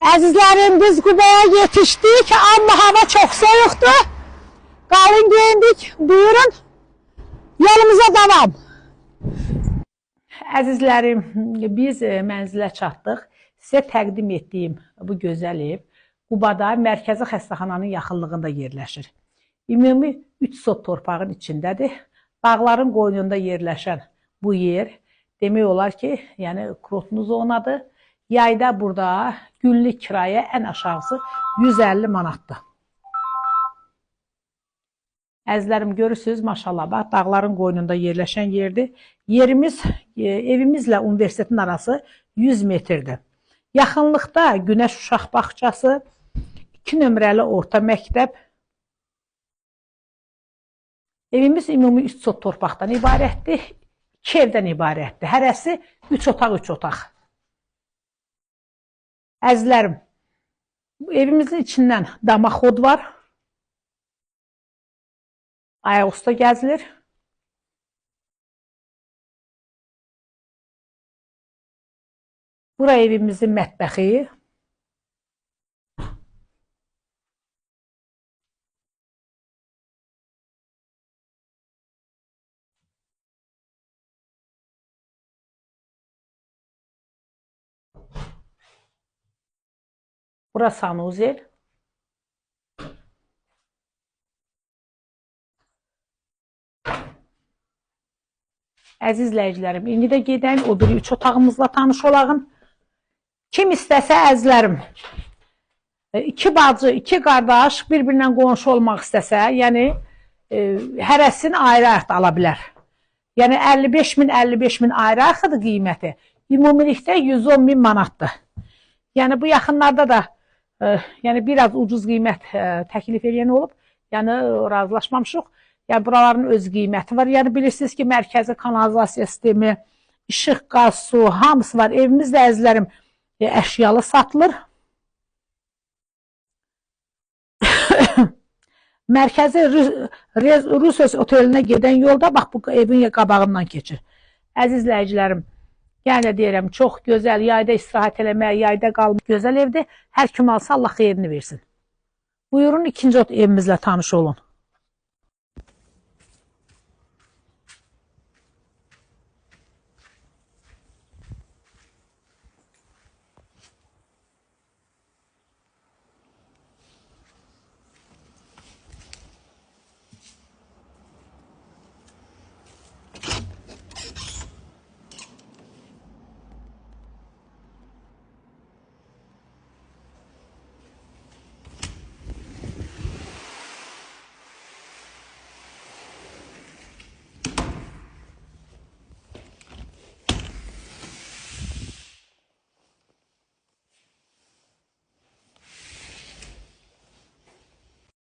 Əzizlərim, biz Qubaya yetişdik, amma hava çox soyuqdur. Qalın geyindik, buyurun, yolumuza davam. Əzizlərim, biz mənzilə çatdıq. Sizə təqdim etdiyim bu gözəl ev Qubada mərkəzi xəstəxananın yaxınlığında yerləşir. Ümumi 3 sot torpağın içindədir. Dağların qoynunda yerləşən bu yer demək olar ki, yəni kurortlu zonadır. Yayda burada günlük kirayə ən aşağısı 150 manatdır. Əzizlərim, görürsünüz, maşallah, bax, dağların qoynunda yerləşən yerdir. Yerimiz, evimizlə universitetin arası 100 metrdir. Yaxınlıqda Günəş Uşaq Bağçası, 2 nömrəli orta məktəb. Evimiz ümumi 3 sot torpaqdan ibarətdir, 2 evdən ibarətdir. Hərəsi 3 otaq, 3 otaq. Əzizlərim, evimizin içindən damaxod var. Ayaq üstə gəzilir. Bura evimizin mətbəxi. Bura sanuzel. Əziz izləyicilərim, indi də gedək o biri 3 otağımızla tanış olağın. Kim istəsə, əzizlərim, 2 bacı, 2 qardaş bir-birindən qonşu olmaq istəsə, yəni hərəsini ayrı-ayrı ala bilər. Yəni 55 min ayrı-ayrıdır qiyməti. Ümumilikdə 110 min manatdır. Yəni bu yaxınlarda da yəni biraz ucuz qiymət təklif edən olub. Yəni razılaşmamışıq. Yəni buraların öz qiyməti var. Yəni bilirsiniz ki, mərkəzi kanalizasiya sistemi, işıq, qaz, su, hamısı var. Evimizdə əzizlərim əşyalı satılır. Mərkəzi Rusiya otelinə gedən yolda bax bu evin qabağından keçir. Əziz izləyicilərim, yəni də deyirəm, çox gözəl, yayda istirahət eləmək, yayda qalmaq gözəl evdir. Hər kim alsa Allah xeyrini versin. Buyurun, ikinci evimizlə tanış olun.